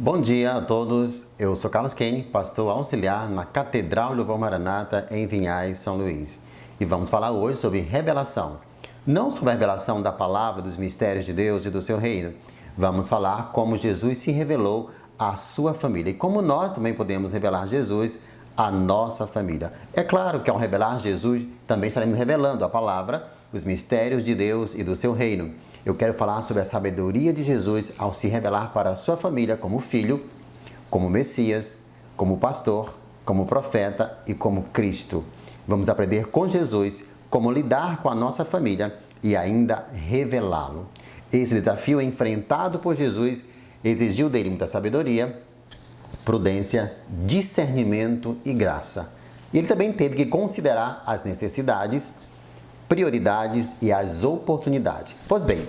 Bom dia a todos, eu sou Carlos Kane, pastor auxiliar na Catedral Louvor Maranata em Vinhais, São Luís. E vamos falar hoje sobre revelação. Não sobre a revelação da palavra, dos mistérios de Deus e do seu reino. Vamos falar como Jesus se revelou à sua família e como nós também podemos revelar Jesus à nossa família. É claro que ao revelar Jesus, também estaremos revelando a palavra, os mistérios de Deus e do seu reino. Eu quero falar sobre a sabedoria de Jesus ao se revelar para a sua família como filho, como Messias, como pastor, como profeta e como Cristo. Vamos aprender com Jesus como lidar com a nossa família e ainda revelá-lo. Esse desafio enfrentado por Jesus exigiu dele muita sabedoria, prudência, discernimento e graça. E ele também teve que considerar as necessidades, prioridades e as oportunidades. Pois bem,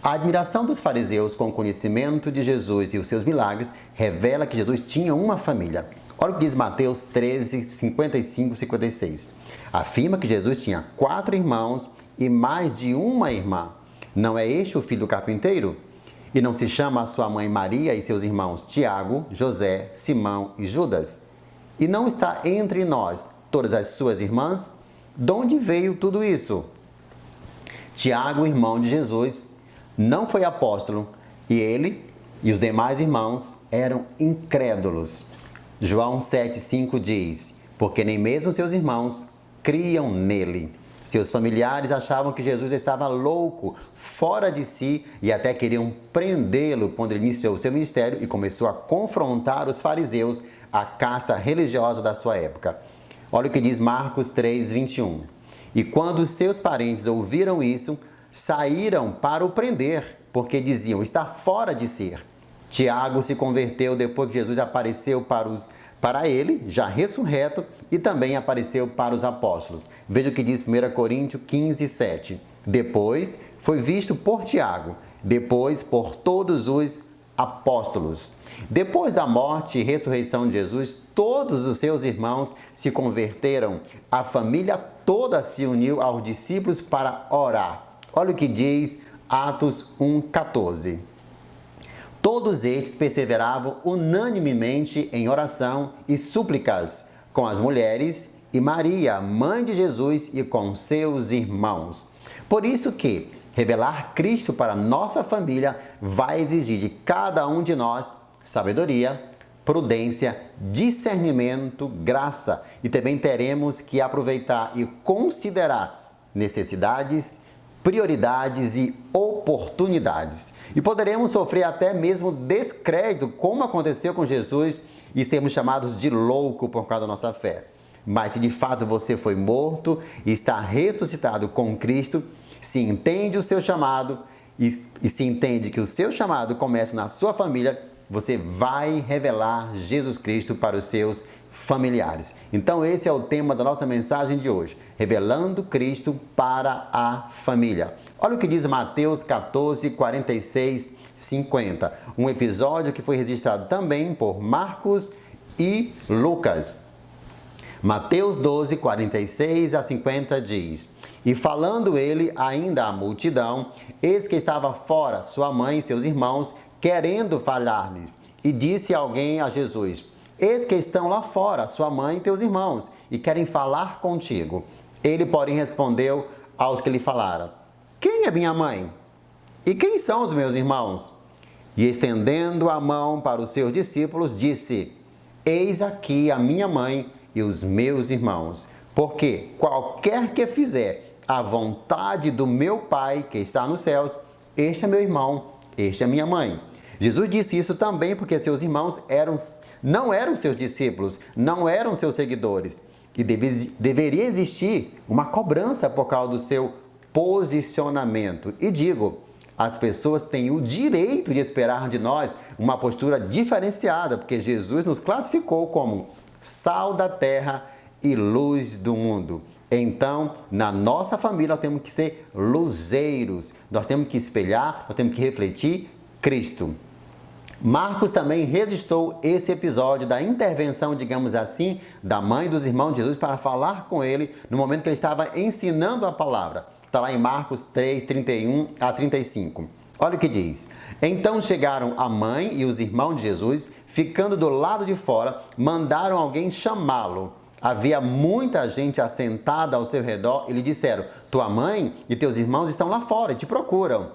a admiração dos fariseus com o conhecimento de Jesus e os seus milagres revela que Jesus tinha uma família. Olha o que diz Mateus 13, 55 e 56. Afirma que Jesus tinha 4 irmãos e mais de uma irmã. Não é este o filho do carpinteiro? E não se chama a sua mãe Maria e seus irmãos Tiago, José, Simão e Judas? E não está entre nós todas as suas irmãs? De onde veio tudo isso? Tiago, irmão de Jesus, não foi apóstolo e ele e os demais irmãos eram incrédulos. João 7,5 diz: porque nem mesmo seus irmãos criam nele. Seus familiares achavam que Jesus estava louco, fora de si e até queriam prendê-lo quando ele iniciou o seu ministério e começou a confrontar os fariseus, a casta religiosa da sua época. Olha o que diz Marcos 3, 21. E quando seus parentes ouviram isso, saíram para o prender, porque diziam, está fora de si. Tiago se converteu depois que Jesus apareceu para ele, já ressurreto, e também apareceu para os apóstolos. Veja o que diz 1 Coríntios 15, 7. Depois foi visto por Tiago, depois por todos os apóstolos. Depois da morte e ressurreição de Jesus, todos os seus irmãos se converteram. A família toda se uniu aos discípulos para orar. Olha o que diz Atos 1,14. Todos estes perseveravam unanimemente em oração e súplicas com as mulheres e Maria, mãe de Jesus, e com seus irmãos. Por isso que revelar Cristo para nossa família vai exigir de cada um de nós sabedoria, prudência, discernimento, graça. E também teremos que aproveitar e considerar necessidades, prioridades e oportunidades. E poderemos sofrer até mesmo descrédito, como aconteceu com Jesus, e sermos chamados de louco por causa da nossa fé. Mas se de fato você foi morto e está ressuscitado com Cristo, se entende o seu chamado e se entende que o seu chamado começa na sua família, você vai revelar Jesus Cristo para os seus familiares. Então esse é o tema da nossa mensagem de hoje, revelando Cristo para a família. Olha o que diz Mateus 14, 46, 50. Um episódio que foi registrado também por Marcos e Lucas. Mateus 12, 46 a 50 diz: E falando ele ainda à multidão, eis que estava fora sua mãe e seus irmãos, querendo falar-lhe. E disse alguém a Jesus: Eis que estão lá fora sua mãe e teus irmãos, e querem falar contigo. Ele, porém, respondeu aos que lhe falaram: Quem é minha mãe? E quem são os meus irmãos? E estendendo a mão para os seus discípulos, disse: Eis aqui a minha mãe e os meus irmãos, porque qualquer que fizer a vontade do meu Pai que está nos céus, este é meu irmão, este é minha mãe. Jesus disse isso também porque seus irmãos não eram seus discípulos, não eram seus seguidores. E deveria existir uma cobrança por causa do seu posicionamento. E digo, as pessoas têm o direito de esperar de nós uma postura diferenciada, porque Jesus nos classificou como sal da terra e luz do mundo. Então, na nossa família, nós temos que ser luzeiros, nós temos que espelhar, nós temos que refletir Cristo. Marcos também registrou esse episódio da intervenção, digamos assim, da mãe dos irmãos de Jesus para falar com ele no momento que ele estava ensinando a palavra. Está lá em Marcos 3, 31 a 35. Olha o que diz. Então chegaram a mãe e os irmãos de Jesus, ficando do lado de fora, mandaram alguém chamá-lo. Havia muita gente assentada ao seu redor e lhe disseram: tua mãe e teus irmãos estão lá fora e te procuram.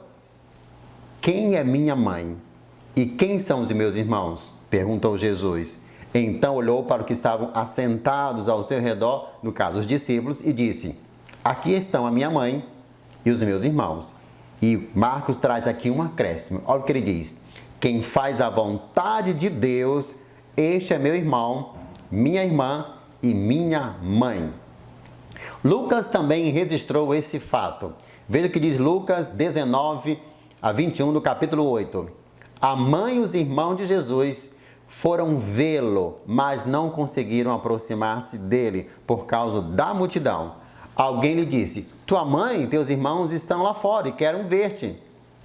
Quem é minha mãe? E quem são os meus irmãos? Perguntou Jesus. Então olhou para os que estavam assentados ao seu redor, no caso os discípulos, e disse: aqui estão a minha mãe e os meus irmãos. E Marcos traz aqui um acréscimo. Olha o que ele diz: quem faz a vontade de Deus, este é meu irmão, minha irmã e minha mãe. Lucas também registrou esse fato. Veja o que diz Lucas 19 a 21 do capítulo 8. A mãe e os irmãos de Jesus foram vê-lo, mas não conseguiram aproximar-se dele por causa da multidão. Alguém lhe disse: tua mãe e teus irmãos estão lá fora e querem ver-te.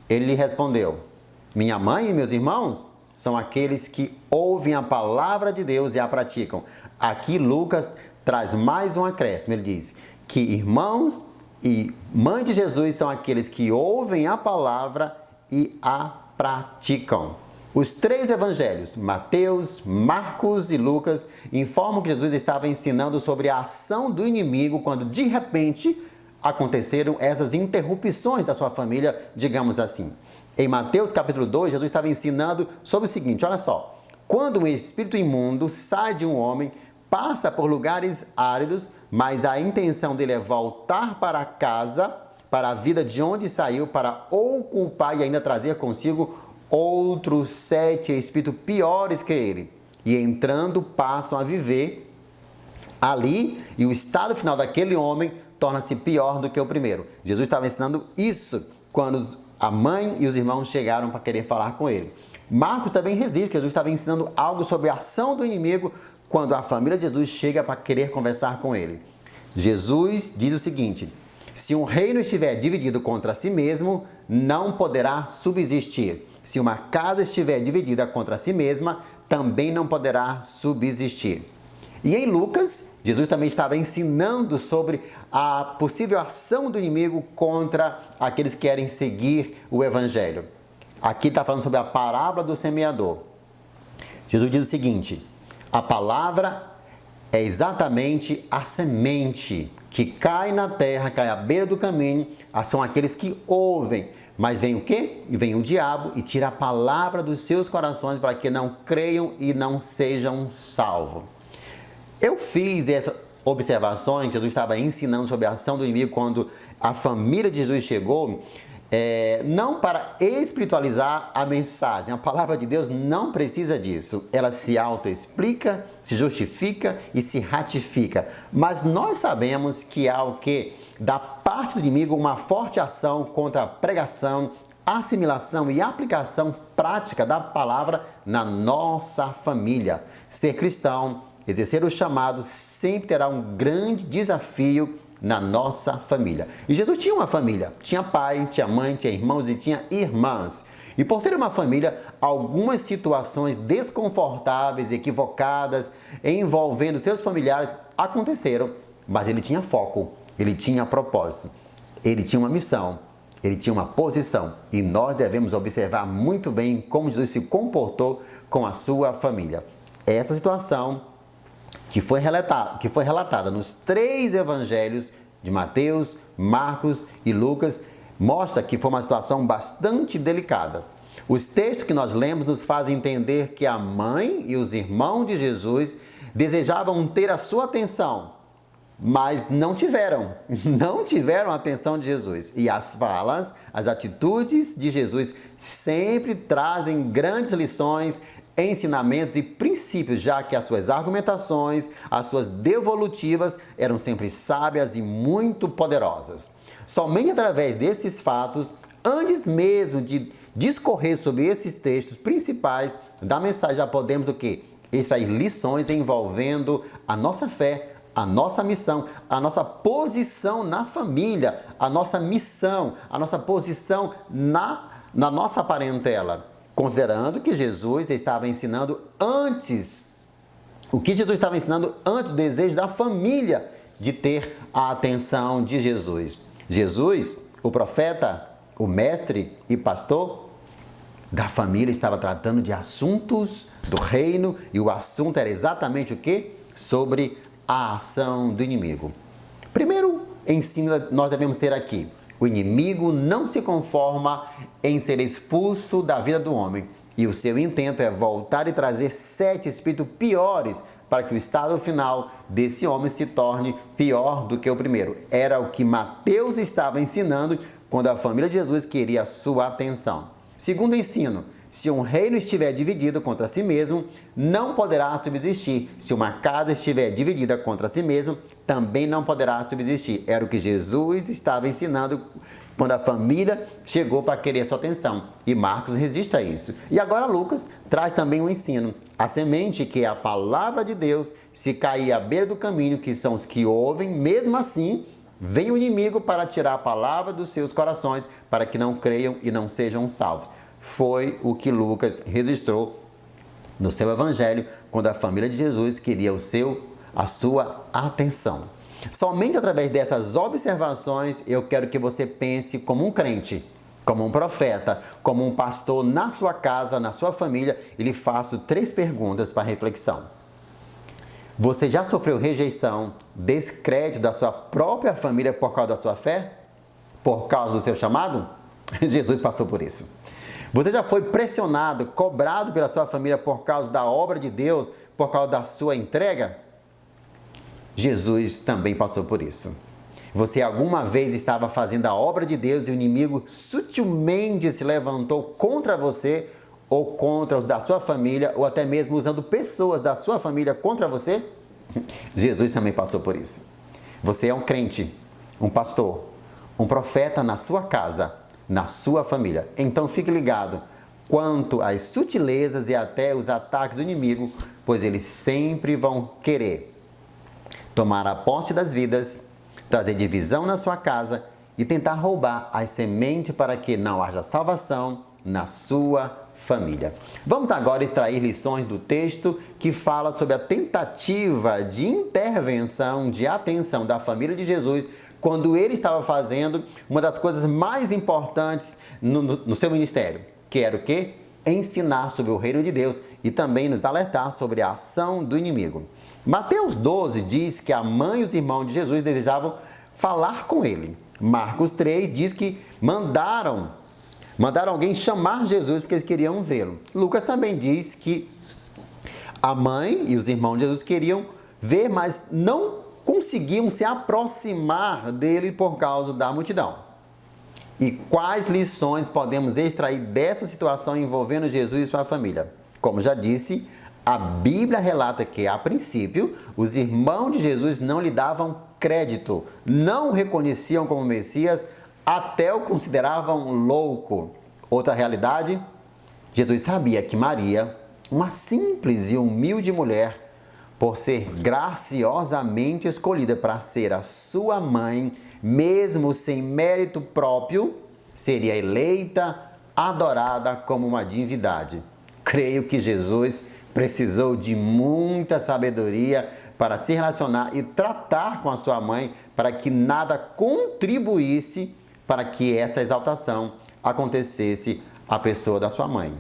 Ele lhe respondeu: minha mãe e meus irmãos são aqueles que ouvem a palavra de Deus e a praticam. Aqui Lucas traz mais um acréscimo. Ele diz que irmãos e mãe de Jesus são aqueles que ouvem a palavra e a praticam. Os três evangelhos, Mateus, Marcos e Lucas, informam que Jesus estava ensinando sobre a ação do inimigo quando, de repente, aconteceram essas interrupções da sua família, digamos assim. Em Mateus capítulo 2, Jesus estava ensinando sobre o seguinte, olha só. Quando um espírito imundo sai de um homem, passa por lugares áridos, mas a intenção dele é voltar para casa, para a vida de onde saiu, para ocupar e ainda trazer consigo outros 7 espíritos piores que ele. E entrando, passam a viver ali, e o estado final daquele homem torna-se pior do que o primeiro. Jesus estava ensinando isso quando a mãe e os irmãos chegaram para querer falar com ele. Marcos também resiste, que Jesus estava ensinando algo sobre a ação do inimigo quando a família de Jesus chega para querer conversar com ele. Jesus diz o seguinte: se um reino estiver dividido contra si mesmo, não poderá subsistir. Se uma casa estiver dividida contra si mesma, também não poderá subsistir. E em Lucas, Jesus também estava ensinando sobre a possível ação do inimigo contra aqueles que querem seguir o Evangelho. Aqui está falando sobre a parábola do semeador. Jesus diz o seguinte: a palavra é exatamente a semente que cai na terra, cai à beira do caminho. São aqueles que ouvem. Mas vem o quê? Vem o diabo e tira a palavra dos seus corações para que não creiam e não sejam salvos. Eu fiz essa observação que Jesus estava ensinando sobre a ação do inimigo quando a família de Jesus chegou, não para espiritualizar a mensagem. A palavra de Deus não precisa disso. Ela se autoexplica, se justifica e se ratifica. Mas nós sabemos que há o quê? Da parte do inimigo, uma forte ação contra a pregação, assimilação e aplicação prática da palavra na nossa família. Ser cristão, exercer o chamado, sempre terá um grande desafio na nossa família. E Jesus tinha uma família, tinha pai, tinha mãe, tinha irmãos e tinha irmãs. E por ter uma família, algumas situações desconfortáveis, equivocadas, envolvendo seus familiares aconteceram, mas ele tinha foco. Ele tinha propósito, ele tinha uma missão, ele tinha uma posição. E nós devemos observar muito bem como Jesus se comportou com a sua família. Essa situação que foi relatada nos 3 evangelhos de Mateus, Marcos e Lucas, mostra que foi uma situação bastante delicada. Os textos que nós lemos nos fazem entender que a mãe e os irmãos de Jesus desejavam ter a sua atenção, mas não tiveram a atenção de Jesus. E as falas, as atitudes de Jesus sempre trazem grandes lições, ensinamentos e princípios, já que as suas argumentações, as suas devolutivas eram sempre sábias e muito poderosas. Somente através desses fatos, antes mesmo de discorrer sobre esses textos principais da mensagem, já podemos o quê? Extrair lições envolvendo a nossa fé, a nossa missão, a nossa posição na família, a nossa missão, a nossa posição na nossa parentela. Considerando que Jesus estava ensinando antes, o que Jesus estava ensinando antes do desejo da família de ter a atenção de Jesus. Jesus, o profeta, o mestre e pastor da família, estava tratando de assuntos do reino e o assunto era exatamente o quê? Sobre a ação do inimigo. Primeiro ensino nós devemos ter aqui: o inimigo não se conforma em ser expulso da vida do homem e o seu intento é voltar e trazer 7 espíritos piores para que o estado final desse homem se torne pior do que o primeiro. Era o que Mateus estava ensinando quando a família de Jesus queria a sua atenção. Segundo ensino: se um reino estiver dividido contra si mesmo, não poderá subsistir. Se uma casa estiver dividida contra si mesmo, também não poderá subsistir. Era o que Jesus estava ensinando quando a família chegou para querer sua atenção. E Marcos resiste a isso. E agora Lucas traz também um ensino. A semente, que é a palavra de Deus, se cair à beira do caminho, que são os que ouvem, mesmo assim, vem o inimigo para tirar a palavra dos seus corações, para que não creiam e não sejam salvos. Foi o que Lucas registrou no seu evangelho, quando a família de Jesus queria a sua atenção. Somente através dessas observações eu quero que você pense como um crente, como um profeta, como um pastor na sua casa, na sua família, e lhe faço 3 perguntas para reflexão. Você já sofreu rejeição, descrédito da sua própria família por causa da sua fé? Por causa do seu chamado? Jesus passou por isso. Você já foi pressionado, cobrado pela sua família por causa da obra de Deus, por causa da sua entrega? Jesus também passou por isso. Você alguma vez estava fazendo a obra de Deus e o inimigo sutilmente se levantou contra você ou contra os da sua família, ou até mesmo usando pessoas da sua família contra você? Jesus também passou por isso. Você é um crente, um pastor, um profeta na sua casa, na sua família. Então fique ligado quanto às sutilezas e até os ataques do inimigo, pois eles sempre vão querer tomar a posse das vidas, trazer divisão na sua casa e tentar roubar as sementes para que não haja salvação na sua família. Vamos agora extrair lições do texto que fala sobre a tentativa de intervenção, de atenção da família de Jesus quando ele estava fazendo uma das coisas mais importantes no seu ministério, que era o quê? Ensinar sobre o reino de Deus e também nos alertar sobre a ação do inimigo. Mateus 12 diz que a mãe e os irmãos de Jesus desejavam falar com ele. Marcos 3 diz que mandaram alguém chamar Jesus porque eles queriam vê-lo. Lucas também diz que a mãe e os irmãos de Jesus queriam ver, mas não conseguiam se aproximar dele por causa da multidão. E quais lições podemos extrair dessa situação envolvendo Jesus e sua família? Como já disse, a Bíblia relata que, a princípio, os irmãos de Jesus não lhe davam crédito, não o reconheciam como Messias, até o consideravam louco. Outra realidade, Jesus sabia que Maria, uma simples e humilde mulher, por ser graciosamente escolhida para ser a sua mãe, mesmo sem mérito próprio, seria eleita, adorada como uma divindade. Creio que Jesus precisou de muita sabedoria para se relacionar e tratar com a sua mãe para que nada contribuísse para que essa exaltação acontecesse à pessoa da sua mãe.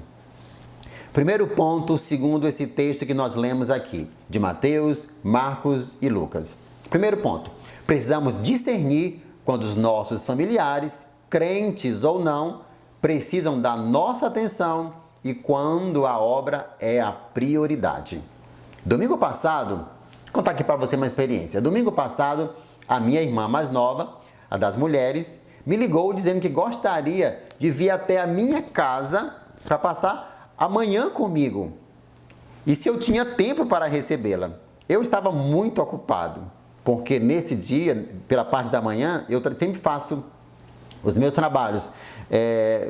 Primeiro ponto, segundo esse texto que nós lemos aqui, de Mateus, Marcos e Lucas. Primeiro ponto, precisamos discernir quando os nossos familiares, crentes ou não, precisam da nossa atenção e quando a obra é a prioridade. Domingo passado, vou contar aqui para você uma experiência. Domingo passado, a minha irmã mais nova, a das mulheres, me ligou dizendo que gostaria de vir até a minha casa para passar amanhã comigo. E se eu tinha tempo para recebê-la? Eu estava muito ocupado, porque nesse dia, pela parte da manhã, eu sempre faço os meus trabalhos,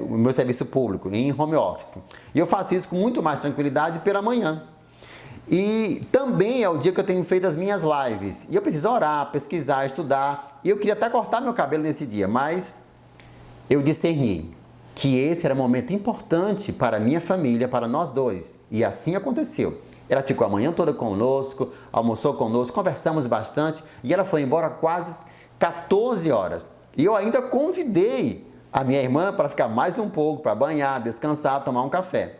o meu serviço público, em home office. E eu faço isso com muito mais tranquilidade pela manhã. E também é o dia que eu tenho feito as minhas lives. E eu preciso orar, pesquisar, estudar. E eu queria até cortar meu cabelo nesse dia, mas eu discerni que esse era um momento importante para a minha família, para nós dois. E assim aconteceu. Ela ficou a manhã toda conosco, almoçou conosco, conversamos bastante e ela foi embora quase 14 horas. E eu ainda convidei a minha irmã para ficar mais um pouco, para banhar, descansar, tomar um café.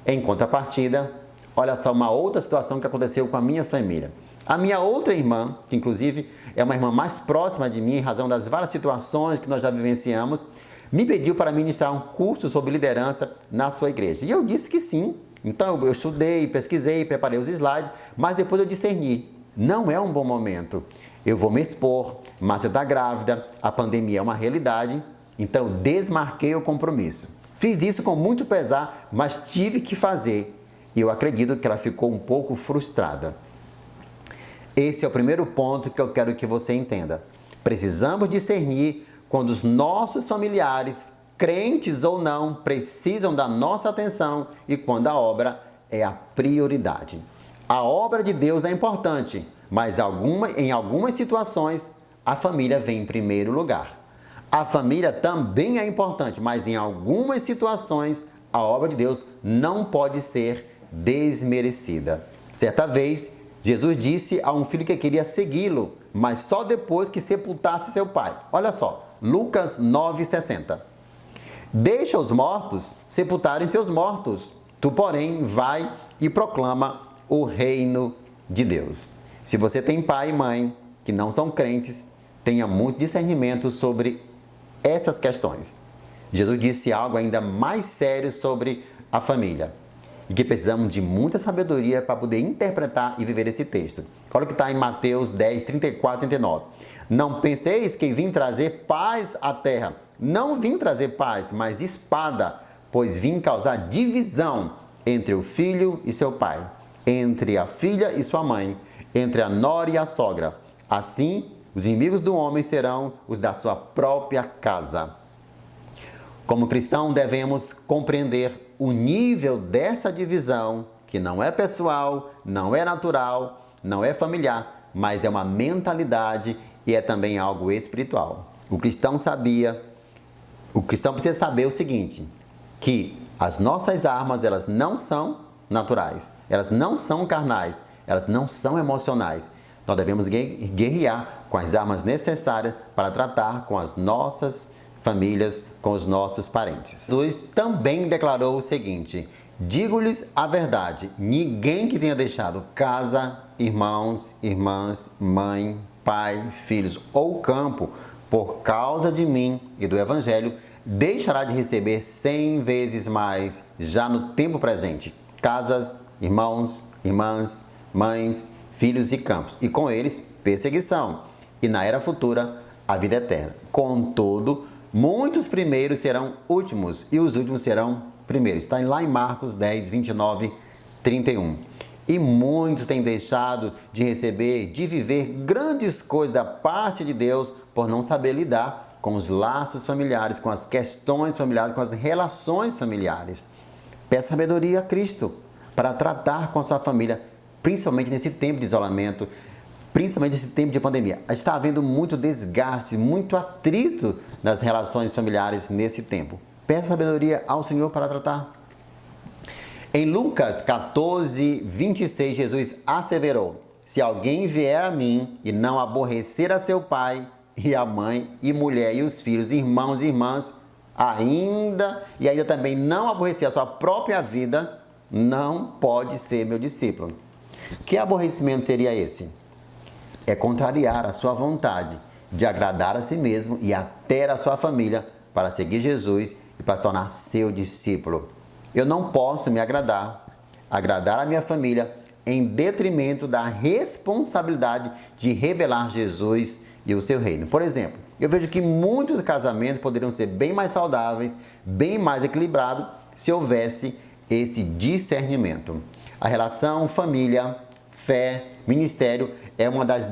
Em contrapartida, olha só uma outra situação que aconteceu com a minha família. A minha outra irmã, que inclusive é uma irmã mais próxima de mim em razão das várias situações que nós já vivenciamos, me pediu para ministrar um curso sobre liderança na sua igreja. E eu disse que sim. Então eu estudei, pesquisei, preparei os slides, mas depois eu discerni. Não é um bom momento. Eu vou me expor, Márcia está grávida, a pandemia é uma realidade, então eu desmarquei o compromisso. Fiz isso com muito pesar, mas tive que fazer. E eu acredito que ela ficou um pouco frustrada. Esse é o primeiro ponto que eu quero que você entenda. Precisamos discernir quando os nossos familiares, crentes ou não, precisam da nossa atenção e quando a obra é a prioridade. A obra de Deus é importante, mas em algumas situações a família vem em primeiro lugar. A família também é importante, mas em algumas situações a obra de Deus não pode ser desmerecida. Certa vez, Jesus disse a um filho que queria segui-lo, mas só depois que sepultasse seu pai. Olha só, Lucas 9,60. Deixa os mortos sepultarem seus mortos. Tu, porém, vai e proclama o reino de Deus. Se você tem pai e mãe que não são crentes, tenha muito discernimento sobre essas questões. Jesus disse algo ainda mais sério sobre a família e que precisamos de muita sabedoria para poder interpretar e viver esse texto. Olha o que está em Mateus 10, 34 e 39. Não penseis que vim trazer paz à terra. Não vim trazer paz, mas espada, pois vim causar divisão entre o filho e seu pai, entre a filha e sua mãe, entre a nora e a sogra. Assim, os inimigos do homem serão os da sua própria casa. Como cristão, devemos compreender o nível dessa divisão, que não é pessoal, não é natural, não é familiar, mas é uma mentalidade e é também algo espiritual. O cristão precisa saber o seguinte, que as nossas armas, elas não são naturais, elas não são carnais, elas não são emocionais. Nós devemos guerrear com as armas necessárias para tratar com as nossas famílias, com os nossos parentes. Jesus também declarou o seguinte: digo-lhes a verdade, ninguém que tenha deixado casa, irmãos, irmãs, mãe, pai, filhos ou campo, por causa de mim e do Evangelho, deixará de receber 100 vezes mais, já no tempo presente, casas, irmãos, irmãs, mães, filhos e campos, e com eles perseguição, e na era futura a vida eterna. Contudo, muitos primeiros serão últimos, e os últimos serão primeiros. Está lá em Marcos 10, 29, 31. E muitos têm deixado de receber, de viver grandes coisas da parte de Deus por não saber lidar com os laços familiares, com as questões familiares, com as relações familiares. Peça sabedoria a Cristo para tratar com a sua família, principalmente nesse tempo de isolamento, principalmente nesse tempo de pandemia. Está havendo muito desgaste, muito atrito nas relações familiares nesse tempo. Peça sabedoria ao Senhor para tratar. Em Lucas 14, 26, Jesus asseverou: se alguém vier a mim e não aborrecer a seu pai, e a mãe, e mulher, e os filhos, irmãos e irmãs, ainda também não aborrecer a sua própria vida, não pode ser meu discípulo. Que aborrecimento seria esse? É contrariar a sua vontade de agradar a si mesmo e até a sua família para seguir Jesus e para se tornar seu discípulo. Eu não posso me agradar a minha família em detrimento da responsabilidade de revelar Jesus e o seu reino. Por exemplo, eu vejo que muitos casamentos poderiam ser bem mais saudáveis, bem mais equilibrados, se houvesse esse discernimento. A relação família, fé, ministério é uma das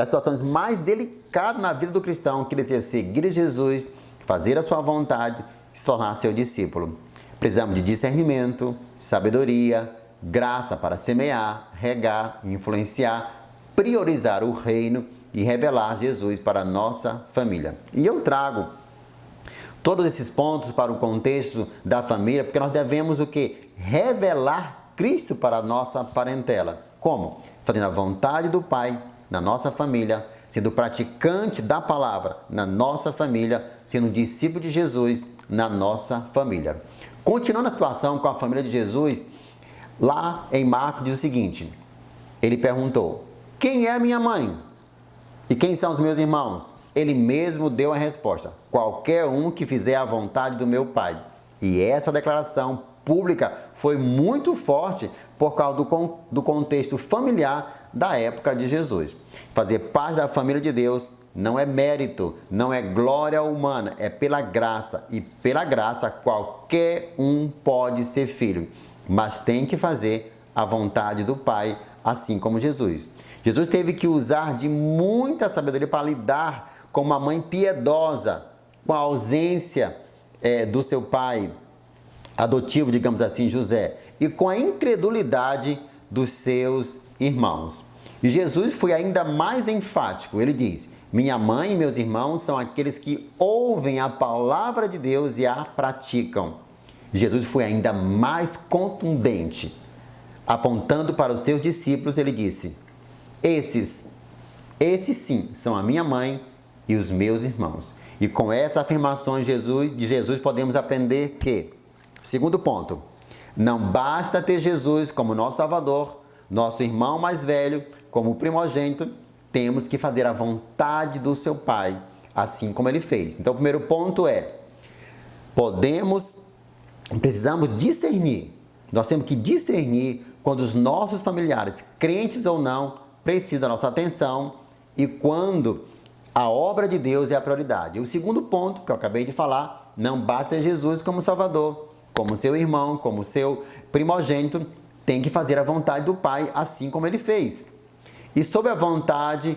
situações mais delicadas na vida do cristão, que deseja seguir Jesus, fazer a sua vontade, se tornar seu discípulo. Precisamos de discernimento, sabedoria, graça para semear, regar, influenciar, priorizar o reino e revelar Jesus para a nossa família. E eu trago todos esses pontos para o contexto da família, porque nós devemos o quê? Revelar Cristo para a nossa parentela. Como? Fazendo a vontade do Pai na nossa família, sendo praticante da palavra na nossa família, sendo um discípulo de Jesus na nossa família. Continuando a situação com a família de Jesus, lá em Marcos diz o seguinte, ele perguntou, quem é minha mãe? E quem são os meus irmãos? Ele mesmo deu a resposta, qualquer um que fizer a vontade do meu Pai. E essa declaração pública foi muito forte por causa do contexto familiar da época de Jesus. Fazer parte da família de Deus não é mérito, não é glória humana, é pela graça. E pela graça qualquer um pode ser filho, mas tem que fazer a vontade do Pai, assim como Jesus. Jesus teve que usar de muita sabedoria para lidar com uma mãe piedosa, com a ausência do seu pai adotivo, digamos assim, José, e com a incredulidade dos seus irmãos. E Jesus foi ainda mais enfático, ele diz, minha mãe e meus irmãos são aqueles que ouvem a palavra de Deus e a praticam. Jesus foi ainda mais contundente, apontando para os seus discípulos, ele disse, esses sim são a minha mãe e os meus irmãos. E com essa afirmação de Jesus podemos aprender que, segundo ponto, não basta ter Jesus como nosso Salvador, nosso irmão mais velho, como primogênito, temos que fazer a vontade do seu Pai, assim como ele fez. Então, o primeiro ponto é, precisamos discernir, nós temos que discernir quando os nossos familiares, crentes ou não, precisam da nossa atenção e quando a obra de Deus é a prioridade. E o segundo ponto, que eu acabei de falar, não basta ter Jesus como Salvador, como seu irmão, como seu primogênito, tem que fazer a vontade do Pai, assim como ele fez. E sobre a vontade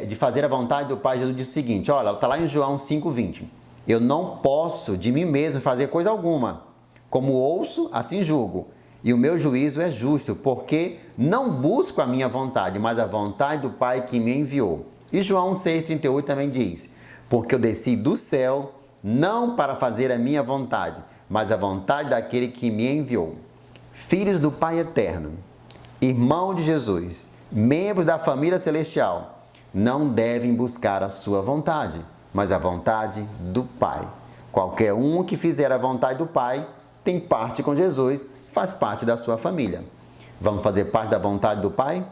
de fazer a vontade do Pai, Jesus disse o seguinte, olha, está lá em João 5,20. Eu não posso de mim mesmo fazer coisa alguma. Como ouço, assim julgo. E o meu juízo é justo, porque não busco a minha vontade, mas a vontade do Pai que me enviou. E João 6,38 também diz, porque eu desci do céu, não para fazer a minha vontade, mas a vontade daquele que me enviou. Filhos do Pai eterno, irmão de Jesus, membros da família celestial, não devem buscar a sua vontade, mas a vontade do Pai. Qualquer um que fizer a vontade do Pai tem parte com Jesus, faz parte da sua família. Vamos fazer parte da vontade do Pai?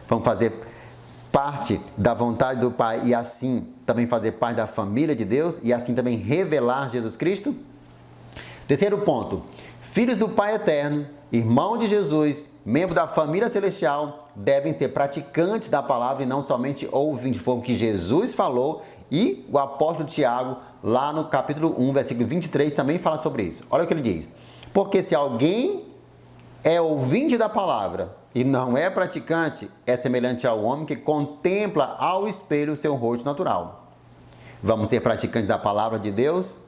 Vamos fazer parte da vontade do Pai e assim também fazer parte da família de Deus e assim também revelar Jesus Cristo? Terceiro ponto, filhos do Pai eterno, irmão de Jesus, membro da família celestial, devem ser praticantes da palavra e não somente ouvintes. Foi o que Jesus falou e o apóstolo Tiago, lá no capítulo 1, versículo 23, também fala sobre isso. Olha o que ele diz. Porque se alguém é ouvinte da palavra e não é praticante, é semelhante ao homem que contempla ao espelho o seu rosto natural. Vamos ser praticantes da palavra de Deus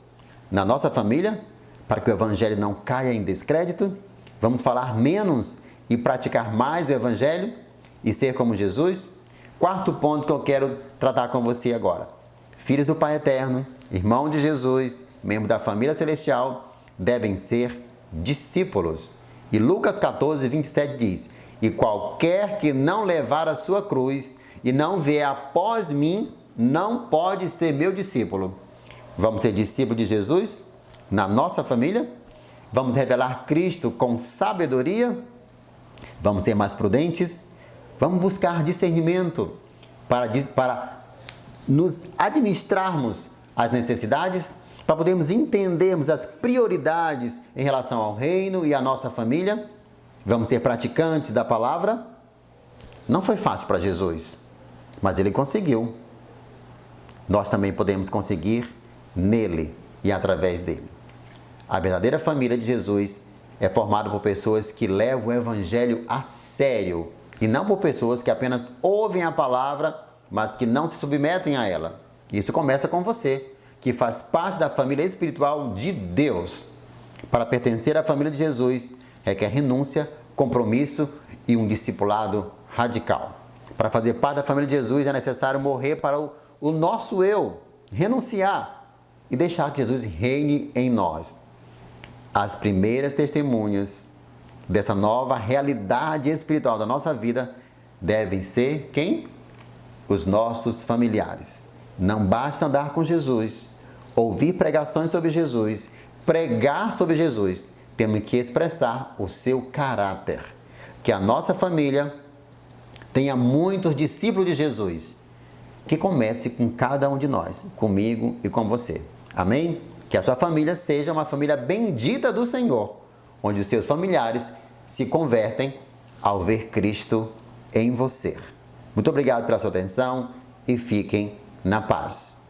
na nossa família, para que o evangelho não caia em descrédito. Vamos falar menos e praticar mais o evangelho e ser como Jesus. Quarto ponto que eu quero tratar com você agora. Filhos do Pai eterno, irmão de Jesus, membro da família celestial, devem ser discípulos. E Lucas 14, 27 diz, e qualquer que não levar a sua cruz e não vier após mim, não pode ser meu discípulo. Vamos ser discípulos de Jesus na nossa família? Vamos revelar Cristo com sabedoria? Vamos ser mais prudentes? Vamos buscar discernimento para nos administrarmos as necessidades, para podermos entendermos as prioridades em relação ao reino e à nossa família? Vamos ser praticantes da palavra? Não foi fácil para Jesus, mas ele conseguiu. Nós também podemos conseguir nele e através dele. A verdadeira família de Jesus é formada por pessoas que levam o evangelho a sério e não por pessoas que apenas ouvem a palavra, mas que não se submetem a ela. Isso começa com você, que faz parte da família espiritual de Deus. Para pertencer à família de Jesus, requer renúncia, compromisso e um discipulado radical. Para fazer parte da família de Jesus é necessário morrer para o nosso eu, renunciar e deixar que Jesus reine em nós. As primeiras testemunhas dessa nova realidade espiritual da nossa vida devem ser quem? os nossos familiares. Não basta andar com Jesus, ouvir pregações sobre Jesus, pregar sobre Jesus. Temos que expressar o seu caráter. Que a nossa família tenha muitos discípulos de Jesus. Que comece com cada um de nós, comigo e com você. Amém? Que a sua família seja uma família bendita do Senhor, onde os seus familiares se convertem ao ver Cristo em você. Muito obrigado pela sua atenção e fiquem na paz.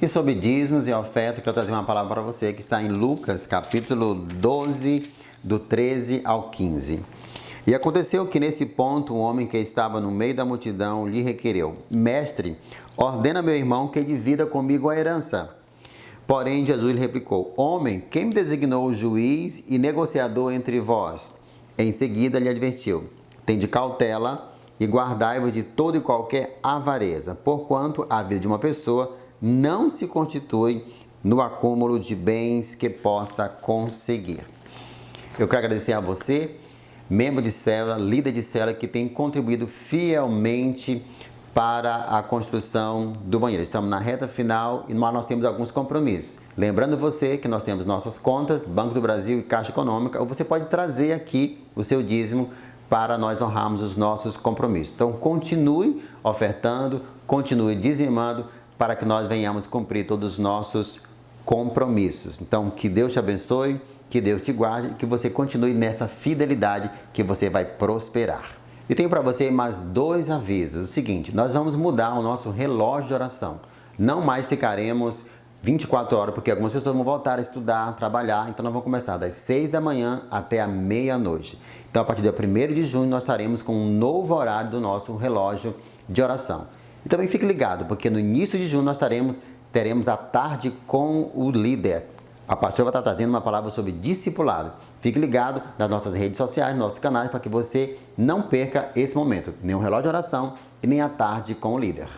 E sobre dízimos e ofertas, eu quero trazer uma palavra para você que está em Lucas, capítulo 12, do 13 ao 15. E aconteceu que nesse ponto um homem que estava no meio da multidão lhe requereu: Mestre, ordena meu irmão que divida comigo a herança. Porém, Jesus lhe replicou: Homem, quem me designou juiz e negociador entre vós? Em seguida lhe advertiu: Tende cautela e guardai-vos de toda e qualquer avareza, porquanto a vida de uma pessoa não se constitui no acúmulo de bens que possa conseguir. Eu quero agradecer a você, membro de célula, líder de célula, que tem contribuído fielmente para a construção do banheiro. Estamos na reta final e nós temos alguns compromissos. Lembrando você que nós temos nossas contas, Banco do Brasil e Caixa Econômica, ou você pode trazer aqui o seu dízimo para nós honrarmos os nossos compromissos. Então, continue ofertando, continue dizimando para que nós venhamos cumprir todos os nossos compromissos. Então, que Deus te abençoe, que Deus te guarde, que você continue nessa fidelidade, que você vai prosperar. E tenho para você mais 2 avisos. O seguinte, nós vamos mudar o nosso relógio de oração. Não mais ficaremos 24 horas, porque algumas pessoas vão voltar a estudar, a trabalhar. Então, nós vamos começar das 6 da manhã até a meia-noite. Então, a partir do 1º de junho, nós estaremos com um novo horário do nosso relógio de oração. E também fique ligado, porque no início de junho nós teremos a tarde com o líder. A pastora vai estar trazendo uma palavra sobre discipulado. Fique ligado nas nossas redes sociais, nos nossos canais, para que você não perca esse momento, nem o relógio de oração e nem a tarde com o líder.